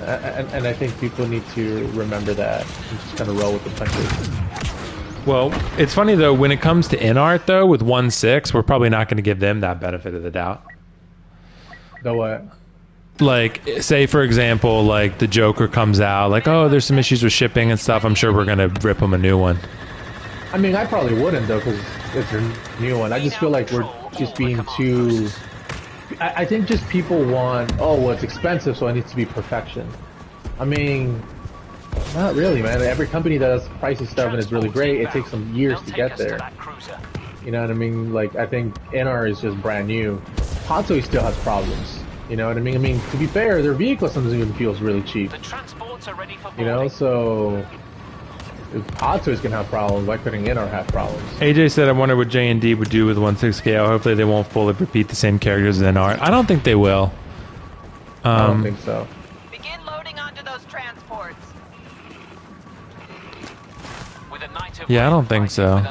Speaker 2: And I think people need to remember that and just kind of roll with the punches.
Speaker 1: Well, it's funny though, when it comes to in-art though, with 1/6, we're probably not going to give them that benefit of the doubt.
Speaker 2: The what?
Speaker 1: Like, say for example, like the Joker comes out, like, oh, there's some issues with shipping and stuff. I'm sure we're going to rip them a new one.
Speaker 2: I mean, I probably wouldn't though, because it's a new one. I just feel like we're just being too... I think just people want, oh, well, it's expensive, so it needs to be perfection. I mean... Not really, man. Every company that does pricey stuff and is really great, it takes some years to get there. You know what I mean? Like, I think NR is just brand new. Hot Toys still has problems. You know what I mean? I mean, to be fair, their vehicle sometimes even feels really cheap. You know, so... If Hot Toys can have problems, why couldn't NR have problems?
Speaker 1: AJ said, I wonder what J&D would do with 1/6 scale. Hopefully they won't fully repeat the same characters as NR. I don't think they will.
Speaker 2: I don't think so.
Speaker 3: Begin loading onto those transports.
Speaker 1: Yeah, I don't think so.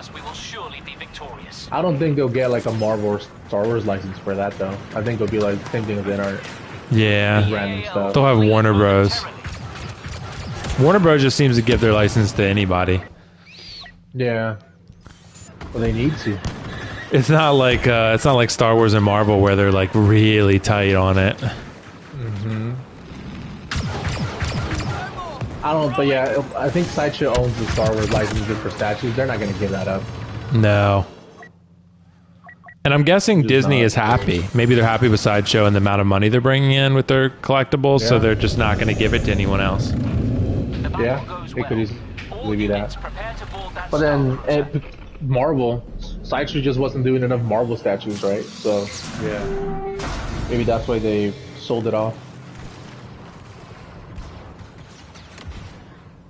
Speaker 2: I don't think they'll get like a Marvel or Star Wars license for that though. I think it'll be like the same thing as NR.
Speaker 1: Yeah.
Speaker 2: Random stuff.
Speaker 1: They'll have Warner Bros. Warner Bros. Just seems to give their license to anybody.
Speaker 2: Yeah. Well, they need to.
Speaker 1: It's not like Star Wars and Marvel where they're like really tight on it.
Speaker 2: Mm-hmm. I don't, but yeah, I think Sideshow owns the Star Wars license for statues. They're not going to give that up.
Speaker 1: No. And I'm guessing Disney is happy. Maybe they're happy with Sideshow and the amount of money they're bringing in with their collectibles, so they're just not going to give it to anyone else.
Speaker 2: Yeah, it could easily be that. But then Marvel, Sideshow just wasn't doing enough Marvel statues, right? So yeah, maybe that's why they sold it off.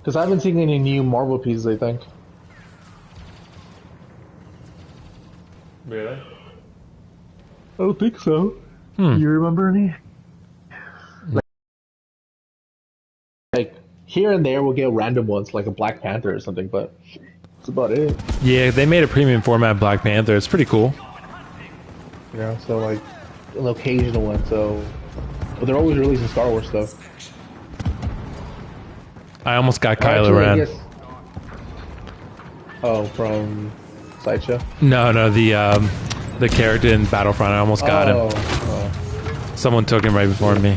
Speaker 2: Because I haven't seen any new Marvel pieces, I think.
Speaker 1: Really?
Speaker 2: I don't think so. Do you remember any? Like here and there we'll get random ones, like a Black Panther or something, but that's about it.
Speaker 1: Yeah, they made a premium format Black Panther. It's pretty cool.
Speaker 2: You know, so like an occasional one, so... But they're always releasing Star Wars stuff.
Speaker 1: I almost got Kylo
Speaker 2: Actually,
Speaker 1: Ren.
Speaker 2: yes. Oh, from Sideshow?
Speaker 1: No, the character in Battlefront. I almost got him.
Speaker 2: Oh.
Speaker 1: Someone took him right before me.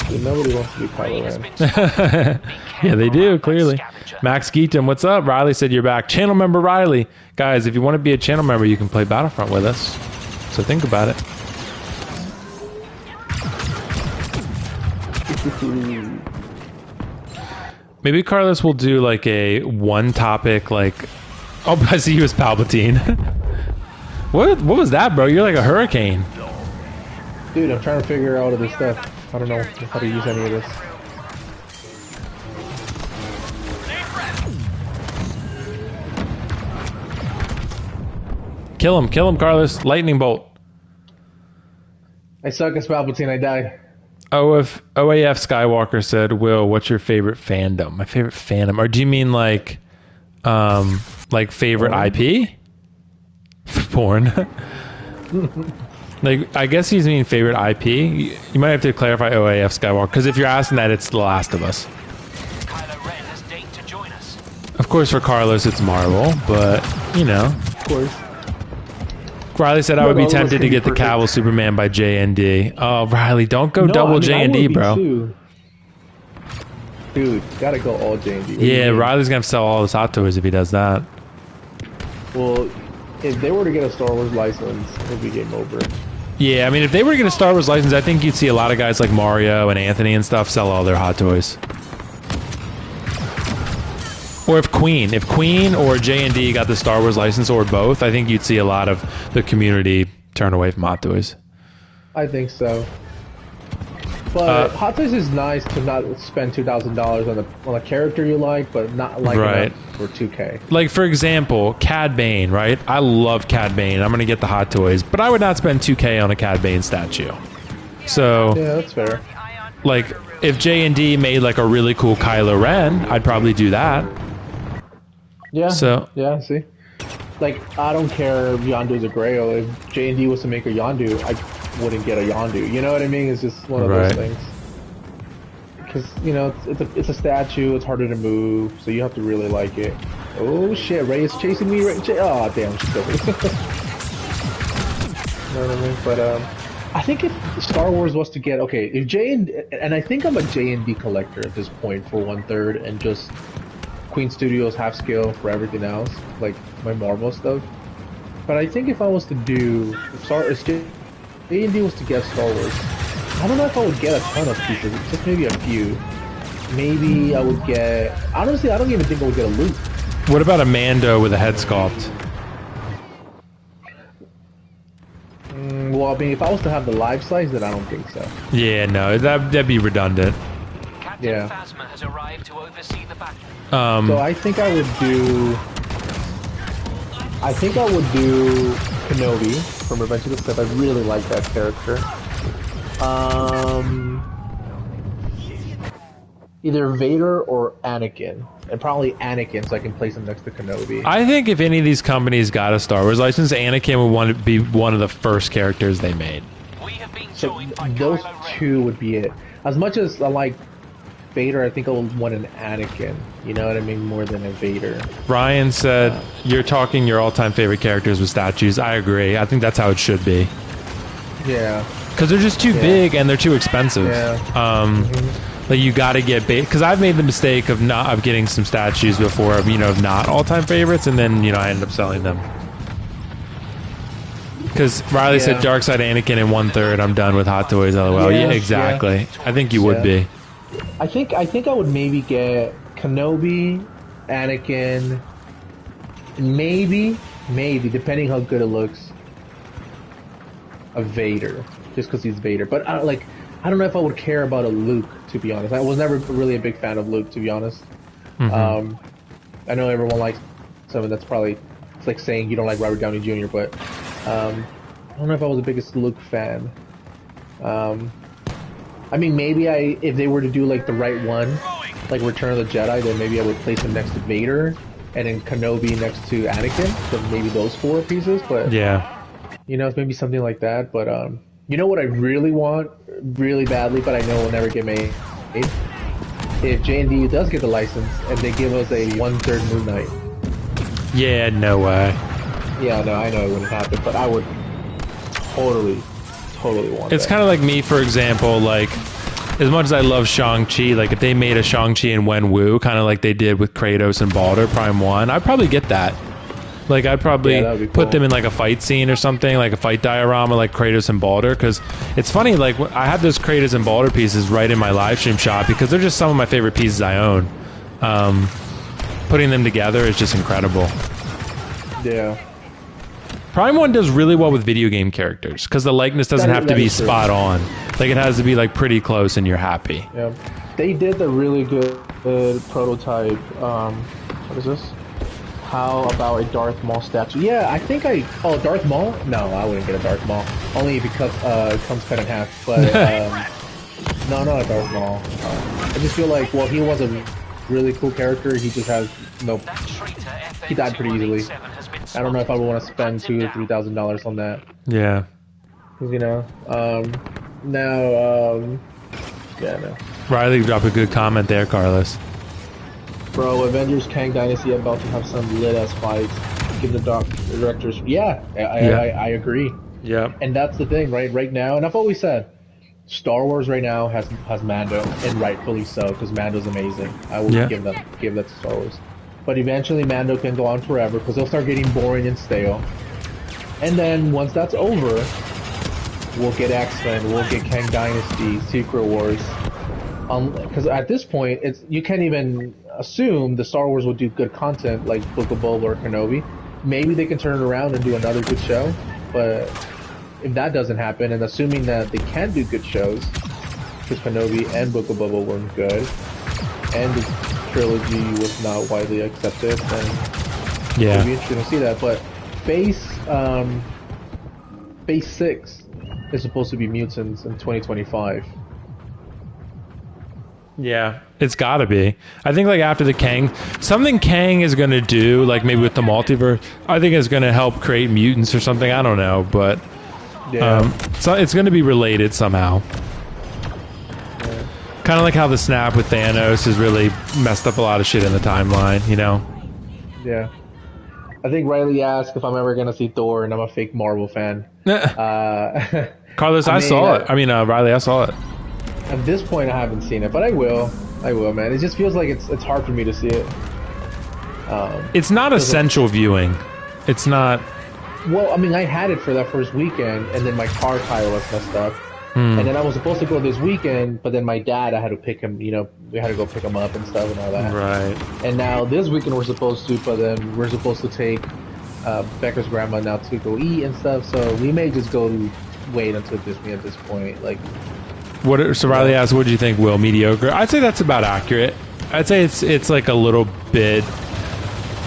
Speaker 2: Dude, nobody wants to be Kylo Ren.
Speaker 1: Yeah, they do, clearly. Max Geaton, what's up? Riley said you're back. Channel member Riley. Guys, if you want to be a channel member, you can play Battlefront with us. So think about it. Maybe Carlos will do like a one topic, like, oh, I see you as Palpatine. What was that, bro? You're like a hurricane.
Speaker 2: Dude, I'm trying to figure out all of this stuff. I don't know how to use any of this.
Speaker 1: Kill him, Carlos. Lightning bolt.
Speaker 2: I suck as Palpatine, I died.
Speaker 1: OAF Skywalker said, Will, what's your favorite fandom? My favorite fandom. Or do you mean like favorite IP? Porn. Like, I guess he's mean favorite IP. You might have to clarify OAF Skywalker, because if you're asking that, it's The Last of Us.
Speaker 4: Kylo Ren has deigned to join us.
Speaker 1: Of course, for Carlos, it's Marvel, but, you know.
Speaker 2: Of course.
Speaker 1: Riley said, I would be
Speaker 2: Marvel
Speaker 1: tempted to
Speaker 2: can be
Speaker 1: get the
Speaker 2: perfect.
Speaker 1: Cavill Superman by J&D. Oh, Riley, don't go double J&D, bro.
Speaker 2: Dude, gotta go all J&D.
Speaker 1: Yeah, Riley's going to sell all his Hot Toys if he does that.
Speaker 2: Well, if they were to get a Star Wars license, it would be game over.
Speaker 1: Yeah, I mean, if they were to get a Star Wars license, I think you'd see a lot of guys like Mario and Anthony and stuff sell all their Hot Toys. Or if Queen or J&D got the Star Wars license, or both, I think you'd see a lot of the community turn away from Hot Toys.
Speaker 2: I think so. But Hot Toys is nice to not spend $2,000 on a character you like, but not like
Speaker 1: Right.
Speaker 2: enough for $2K.
Speaker 1: Like, for example, Cad Bane, right? I love Cad Bane. I'm going to get the Hot Toys, but I would not spend $2K on a Cad Bane statue. So,
Speaker 2: Yeah, that's fair.
Speaker 1: like, if J&D made, like, a really cool Kylo Ren, I'd probably do that.
Speaker 2: Yeah.
Speaker 1: So-
Speaker 2: yeah, see, like I don't care if Yondu's a Grail. If J&D was to make a Yondu, I wouldn't get a Yondu. You know what I mean? It's just one of
Speaker 1: Right.
Speaker 2: those things. Because you know it's a statue. It's harder to move, so you have to really like it. Oh shit! Rey is chasing me. Oh damn, she's over. You know what I mean? But I think if Star Wars was to get if and I think I'm a J&D collector at this point for 1/3, and just Queen Studios half scale for everything else, like my Marvel stuff. But I think if I was to do, if J&D was to get Star Wars, I don't know if I would get a ton of pieces, just maybe a few. Maybe I would get, honestly, I don't even think I would get a Luke.
Speaker 1: What about a Mando with a head sculpt?
Speaker 2: Well, I mean, if I was to have the life size, then I don't think so.
Speaker 1: Yeah, no, that'd be redundant.
Speaker 4: Captain
Speaker 2: Yeah.
Speaker 4: Phasma has arrived to oversee the battle.
Speaker 2: So I think I would do Kenobi from Revenge of the Sith. I really like that character. Either Vader or Anakin, and probably Anakin, so I can place him next to Kenobi.
Speaker 1: I think if any of these companies got a Star Wars license, Anakin would want to be one of the first characters they made.
Speaker 4: We have been
Speaker 2: So
Speaker 4: joined by
Speaker 2: those
Speaker 4: Kylo Ren.
Speaker 2: two would be it. As much as I like Vader, I think I would want an Anakin. You know what I mean? More than a Vader.
Speaker 1: Ryan said, you're talking your all-time favorite characters with statues. I agree. I think that's how it should be.
Speaker 2: Yeah.
Speaker 1: Because they're just too big and they're too expensive.
Speaker 2: Yeah.
Speaker 1: Like, you got to get bait. Because I've made the mistake of getting some statues before, of not all-time favorites, and then, I ended up selling them. Because Riley said Dark Side Anakin in 1/3. I'm done with Hot Toys. LOL. Yeah, exactly.
Speaker 2: Yeah.
Speaker 1: I think you would be.
Speaker 2: I think I would maybe get Kenobi, Anakin, maybe depending how good it looks, a Vader, just because he's Vader. But I don't know if I would care about a Luke, to be honest. I was never really a big fan of Luke, to be honest.
Speaker 1: Mm-hmm.
Speaker 2: I know everyone likes some, and that's probably, it's like saying you don't like Robert Downey Jr., but I don't know if I was the biggest Luke fan. I mean, maybe if they were to do like the right one, like Return of the Jedi, then maybe I would place him next to Vader, and then Kenobi next to Anakin. So maybe those four pieces. But
Speaker 1: Yeah.
Speaker 2: it's maybe something like that. But you know what I really want, really badly, but I know will never get made. if J&D does get the license and they give us a 1/3 Moon Knight.
Speaker 1: Yeah, no way.
Speaker 2: Yeah, no, I know it wouldn't happen, but I would totally want
Speaker 1: It's
Speaker 2: that.
Speaker 1: kind of like me, for example, like, as much as I love Shang-Chi, like, if they made a Shang-Chi and Wen-Wu, kind of like they did with Kratos and Baldur, Prime 1, I'd probably get that. Like, I'd probably
Speaker 2: That would be
Speaker 1: put
Speaker 2: cool.
Speaker 1: them in, like, a fight scene or something, like a fight diorama, like Kratos and Baldur, because it's funny, like, I have those Kratos and Baldur pieces right in my live stream shop, because they're just some of my favorite pieces I own. Putting them together is just incredible.
Speaker 2: Yeah.
Speaker 1: Prime 1 does really well with video game characters, because the likeness doesn't have to
Speaker 2: that
Speaker 1: be
Speaker 2: is true.
Speaker 1: spot on. Like, it has to be, like, pretty close and you're happy.
Speaker 2: Yeah. They did a really good prototype. What is this? How about a Darth Maul statue? Yeah, I think oh, Darth Maul? No, I wouldn't get a Darth Maul. Only because it comes cut in half. But no, not a Darth Maul. I just feel like, well, he was a really cool character. He just has no. He died pretty easily. I don't know if I would want to spend $2,000 or $3,000 on that.
Speaker 1: Yeah.
Speaker 2: Cause you know, yeah, no.
Speaker 1: Riley dropped a good comment there, Carlos.
Speaker 2: Bro, Avengers Kang Dynasty about to have some lit ass fights. Give the directors. Yeah, I agree.
Speaker 1: Yep.
Speaker 2: And that's the thing, right? Right now, and I've always said, Star Wars right now has Mando, and rightfully so, because Mando's amazing. I will give that to Star Wars. But eventually, Mando can go on forever because they'll start getting boring and stale. And then once that's over, we'll get X-Men, we'll get Kang Dynasty, Secret Wars. Because at this point, you can't even assume the Star Wars will do good content like Book of Boba or Kenobi. Maybe they can turn it around and do another good show, but if that doesn't happen, and assuming that they can do good shows, because Kenobi and Book of Boba weren't good, and the trilogy was not widely accepted, then it'll be interesting to see that. But Base 6 is supposed to be mutants in 2025.
Speaker 1: Yeah, it's gotta be. I think like after the something Kang is gonna do, like maybe with the multiverse, I think is gonna help create mutants or something. I don't know, but so it's gonna be related somehow.
Speaker 2: Yeah.
Speaker 1: Kind of like how the snap with Thanos has really messed up a lot of shit in the timeline, you know?
Speaker 2: Yeah. I think Riley asked if I'm ever gonna see Thor, and I'm a fake Marvel fan.
Speaker 1: Carlos, I saw it. I mean, Riley, I saw it.
Speaker 2: At this point, I haven't seen it, but I will, man. It just feels like it's hard for me to see it.
Speaker 1: It's not essential viewing. It's not.
Speaker 2: Well, I mean, I had it for that first weekend, and then my car tire was messed up. And then I was supposed to go this weekend, but then my dad, I had to pick him, you know, we had to go pick him up and stuff and all that.
Speaker 1: Right.
Speaker 2: And now this weekend we're supposed to, but then we're supposed to take Becca's grandma now to go eat and stuff, so we may just wait until Disney at this point. Like,
Speaker 1: So Riley asked, what do you think, Will? Mediocre? I'd say that's about accurate. I'd say it's like a little bit.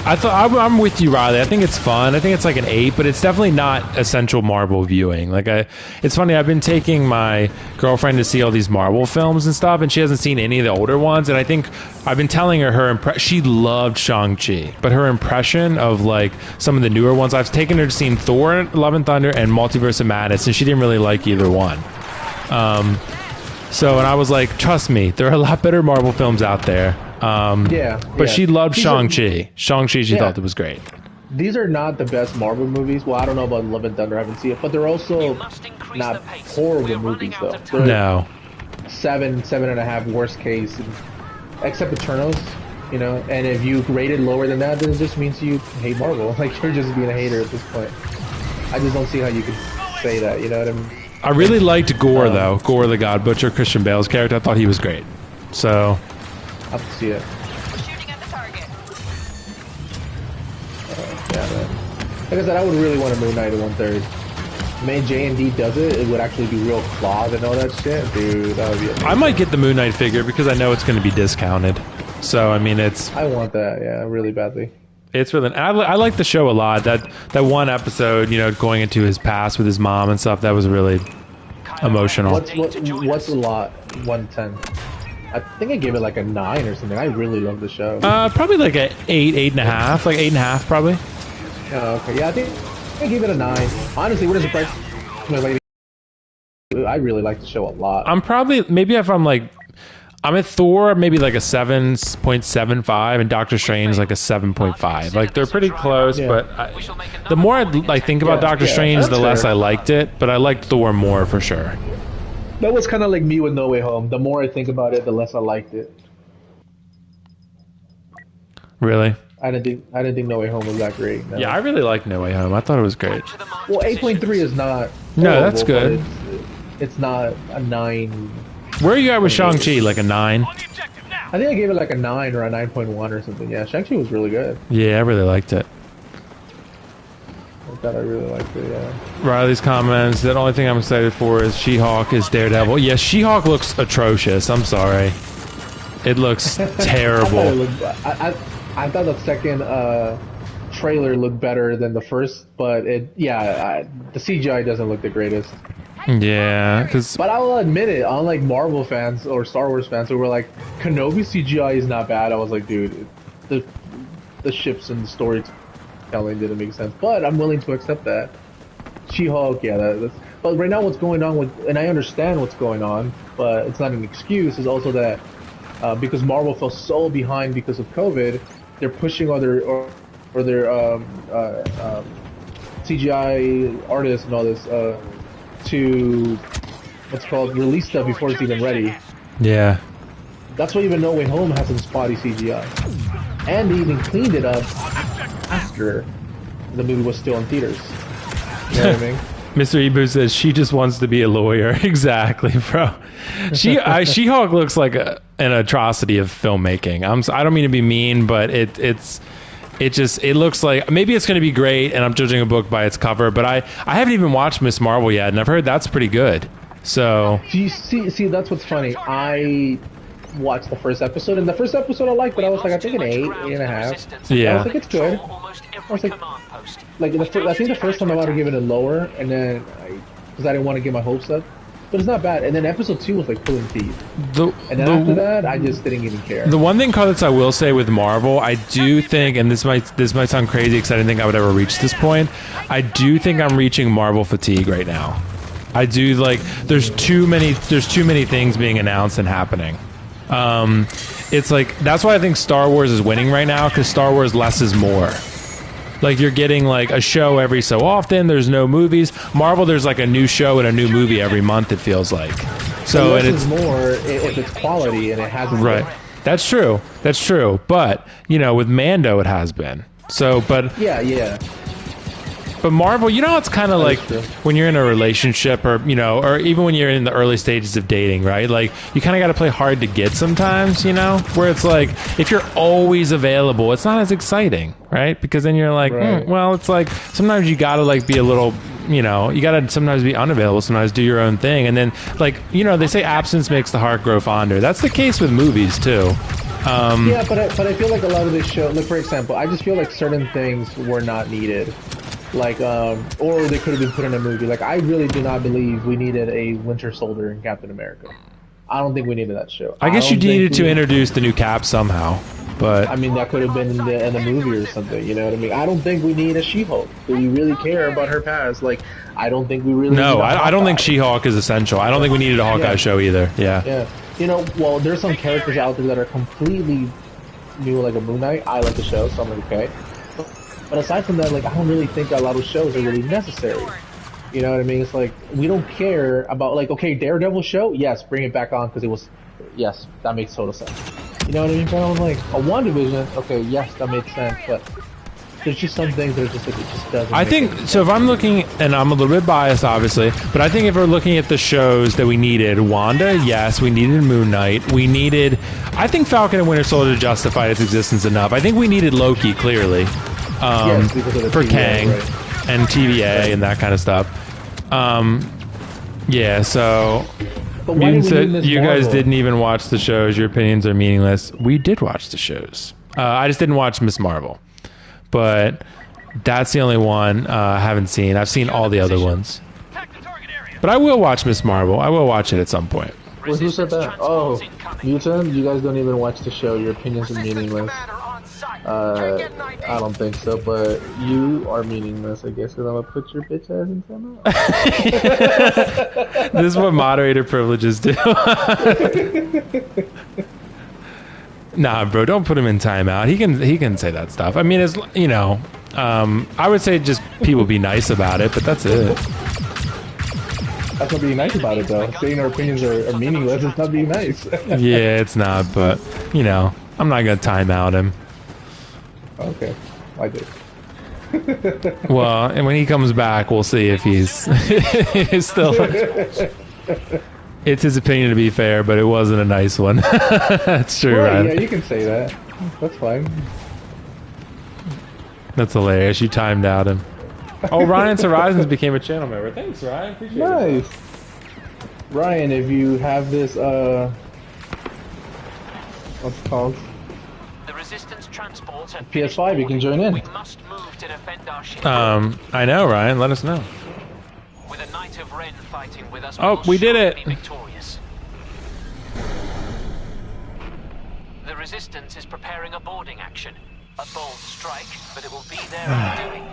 Speaker 1: I'm with you, Riley. I think it's fun. I think it's like an 8, but it's definitely not essential Marvel viewing. Like it's funny. I've been taking my girlfriend to see all these Marvel films and stuff, and she hasn't seen any of the older ones. And I think I've been telling her she loved Shang-Chi, but her impression of like some of the newer ones, I've taken her to see Thor: Love and Thunder and Multiverse of Madness, and she didn't really like either one. So, and I was like, trust me, there are a lot better Marvel films out there. But she loved Shang-Chi. Shang-Chi, she thought it was great.
Speaker 2: These are not the best Marvel movies. Well, I don't know about Love and Thunder. I haven't seen it, but they're also not horrible movies, though. They're
Speaker 1: No.
Speaker 2: 7.5 worst case, except Eternals. You know, and if you rated lower than that, then it just means you hate Marvel. Like, you're just being a hater at this point. I just don't see how you can say that. You know what I mean?
Speaker 1: I really liked Gore, though. Gore the God Butcher, Christian Bale's character. I thought he was great. So,
Speaker 2: I'll have to see it.
Speaker 3: Shooting at the target.
Speaker 2: Yeah, man. Like I said, I would really want a Moon Knight at 1/3. Man, J&D does it, it would actually be real claws and all that shit. Dude, that would be amazing.
Speaker 1: I might get the Moon Knight figure because I know it's going to be discounted. So, I mean,
Speaker 2: I want that, yeah, really badly.
Speaker 1: It's really. I like the show a lot. That one episode, you know, going into his past with his mom and stuff, that was really emotional.
Speaker 2: What's a lot? 110. I think I gave it like a 9 or something. I really love the show.
Speaker 1: Probably like a 8.5, like 8.5 probably.
Speaker 2: Oh, okay, yeah, I think I gave it a 9. Honestly, what is the price? I really like the show a lot.
Speaker 1: I'm probably maybe if I'm like I'm at Thor maybe like a 7.75, and Doctor Strange like a 7.5. Like they're pretty close,
Speaker 2: Yeah.
Speaker 1: but the more I think about Doctor Strange, the
Speaker 2: that's
Speaker 1: less
Speaker 2: fair.
Speaker 1: I liked it. But I liked Thor more for sure.
Speaker 2: That was kind of like me with No Way Home. The more I think about it, the less I liked it.
Speaker 1: Really?
Speaker 2: I didn't think No Way Home was that great. No.
Speaker 1: Yeah, I really liked No Way Home. I thought it was great.
Speaker 4: To the marked
Speaker 2: Well, 8.3
Speaker 4: positions.
Speaker 2: is not.
Speaker 1: No, that's
Speaker 2: horrible,
Speaker 1: good.
Speaker 2: but it's not a 9.
Speaker 1: Where are you at with Shang-Chi? Like a 9?
Speaker 4: On the objective now.
Speaker 2: I think I gave it like a 9 or a 9.1 or something. Yeah, Shang-Chi was really good.
Speaker 1: Yeah, I really liked it.
Speaker 2: I thought I really liked it, yeah.
Speaker 1: Riley's comments, the only thing I'm excited for is She-Hulk is Daredevil. Yeah, She-Hulk looks atrocious. I'm sorry. It looks terrible.
Speaker 2: I thought the second trailer looked better than the first, but the CGI doesn't look the greatest.
Speaker 1: Yeah, because
Speaker 2: But I will admit it, unlike Marvel fans or Star Wars fans who were like, Kenobi CGI is not bad, I was like, dude, the ships and the storytelling didn't make sense. But I'm willing to accept that. She-Hulk, yeah, that's... But right now what's going on with... And I understand what's going on, but it's not an excuse, is also that because Marvel fell so behind because of COVID, they're pushing other... or their CGI artists and all this to what's called release stuff before it's even ready.
Speaker 1: yeah.
Speaker 2: That's why even No Way Home has some spotty CGI, and they even cleaned it up after the movie was still in theaters. You know what I mean?
Speaker 1: Mr. Ibu says she just wants to be a lawyer. Exactly, bro. She-Hulk looks like an atrocity of filmmaking. I don't mean to be mean, but it looks like maybe it's going to be great, and I'm judging a book by its cover. But I haven't even watched Miss Marvel yet, and I've heard that's pretty good. So
Speaker 2: See, that's what's funny. I watched the first episode, and the first episode I liked, but I was like, I think an 8.5.
Speaker 1: Yeah.
Speaker 2: I was like, it's good.
Speaker 4: Almost
Speaker 2: I
Speaker 4: every
Speaker 2: was like,
Speaker 4: command post.
Speaker 2: like I think the first time I wanted to give it a lower, and then because I didn't want to get my hopes up, but it's not bad. And then episode 2 was like pulling teeth, and then after that, I just didn't even care.
Speaker 1: The one thing, Carlos, I will say with Marvel, I do think, and this might sound crazy because I didn't think I would ever reach this point. I do think I'm reaching Marvel fatigue right now. I do like there's too many things being announced and happening. It's like that's why I think Star Wars is winning right now, because Star Wars less is more. Like you're getting like a show every so often. There's no movies. Marvel, there's like a new show and a new movie every month. It feels like. So
Speaker 2: less
Speaker 1: and
Speaker 2: is more if it's quality and it hasn't.
Speaker 1: right.
Speaker 2: been.
Speaker 1: That's true. That's true. But with Mando, it has been. So, but
Speaker 2: Yeah.
Speaker 1: But Marvel, it's kind of like
Speaker 2: true.
Speaker 1: when you're in a relationship or even when you're in the early stages of dating, right? Like you kind of got to play hard to get sometimes, where it's like if you're always available, it's not as exciting, right? Because then you're like,
Speaker 2: Right.
Speaker 1: well, it's like sometimes you got to like be a little, you got to sometimes be unavailable, sometimes do your own thing. And then like, they say absence makes the heart grow fonder. That's the case with movies too.
Speaker 2: Yeah, but I feel like a lot of this show, like for example, I just feel like certain things were not needed. Like, or they could have been put in a movie. Like, I really do not believe we needed a Winter Soldier in Captain America. I don't think we needed that show.
Speaker 1: I guess you
Speaker 2: don't think
Speaker 1: needed to
Speaker 2: we-
Speaker 1: introduce the new Cap somehow, but
Speaker 2: I mean, that could have been in the movie or something. You know what I mean? I don't think we need a She-Hulk. Do we really care about her past? Like, I don't think we really.
Speaker 1: no,
Speaker 2: need a
Speaker 1: I don't think
Speaker 2: Hawkeye.
Speaker 1: She-Hulk is essential. I don't think we needed a Hawkeye
Speaker 2: Yeah.
Speaker 1: show either. Yeah.
Speaker 2: Yeah, well, there's some characters out there that are completely new, like a Moon Knight. I like the show, so I'm like, okay. But aside from that, like, I don't really think a lot of shows are really necessary. You know what I mean? It's like, we don't care about, like, okay, Daredevil show? Yes, bring it back on, because it was, yes, that makes total sense. You know what I mean? But I'm like, a WandaVision, okay, yes, that makes sense, but there's just some things that are just like, it just doesn't
Speaker 1: I
Speaker 2: make
Speaker 1: think
Speaker 2: any
Speaker 1: so. If I'm looking, and I'm a little bit biased, obviously, but I think if we're looking at the shows that we needed, Wanda, yes, we needed Moon Knight, I think Falcon and Winter Soldier justified its existence enough. I think we needed Loki, clearly,
Speaker 2: Yes, because of the
Speaker 1: for
Speaker 2: TVA,
Speaker 1: Kang
Speaker 2: right.
Speaker 1: and TVA and that kind of stuff. Yeah, so
Speaker 2: But why
Speaker 1: Mutant
Speaker 2: did we
Speaker 1: said
Speaker 2: need Ms.
Speaker 1: you guys
Speaker 2: Marvel?
Speaker 1: didn't even watch the shows. Your opinions are meaningless. We did watch the shows. I just didn't watch Miss Marvel, but that's the only one I haven't seen. I've seen all the other ones,
Speaker 4: Attack the target area.
Speaker 1: but I will watch Miss Marvel. I will watch it at some point.
Speaker 2: Wait, who said that? Oh,
Speaker 4: Transports incoming.
Speaker 2: Mutant, you guys don't even watch the show. Your opinions are meaningless.
Speaker 4: Commander on site.
Speaker 2: I don't think so, but you are meaningless, I guess, because I'm gonna put your bitch ass in timeout.
Speaker 1: This is what moderator privileges do. Nah, bro, don't put him in timeout. He can say that stuff. I mean, it's, you know, I would say just people be nice about it, but that's it.
Speaker 2: That's not being nice about it, though. Saying our opinions are meaningless is not being nice.
Speaker 1: Yeah, it's not, but, you know, I'm not going to time out him.
Speaker 2: Okay, I did.
Speaker 1: Well, and when he comes back, we'll see if he's, he's still... It's his opinion, to be fair, but it wasn't a nice one. That's true,
Speaker 2: Right,
Speaker 1: Ryan.
Speaker 2: yeah, you can say that. That's fine.
Speaker 1: That's hilarious. You timed out him. Oh, Ryan's Horizons became a channel member. Thanks, Ryan. Appreciate it.
Speaker 2: Nice. Ryan, if you have this, what's it called?
Speaker 4: The resistance transports have
Speaker 2: PS5, you can join in.
Speaker 4: We must move to defend our ship.
Speaker 1: I know, Ryan. Let us know.
Speaker 4: With a Knight of Ren fighting with us,
Speaker 1: Oh, we did
Speaker 4: surely
Speaker 1: it.
Speaker 4: be victorious. The resistance is preparing a boarding action. A bold strike, but it will be their undoing.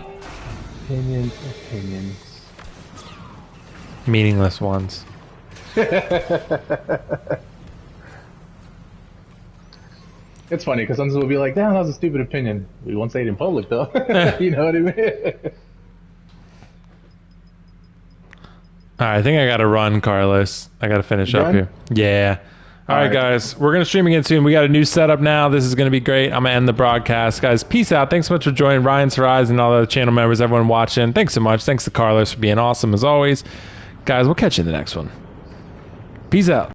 Speaker 2: Opinions.
Speaker 1: Meaningless ones.
Speaker 2: It's funny because some will be like, "Damn, that was a stupid opinion." We won't say it in public, though. You know what I mean?
Speaker 1: All right, I think I got to run, Carlos. I got to finish up
Speaker 2: Done?
Speaker 1: here. Yeah. All right, guys. We're going to stream again soon. We got a new setup now. This is going to be great. I'm going to end the broadcast. Guys, peace out. Thanks so much for joining. Ryan's Horizon and all the channel members, everyone watching. Thanks so much. Thanks to Carlos for being awesome as always. Guys, we'll catch you in the next one. Peace out.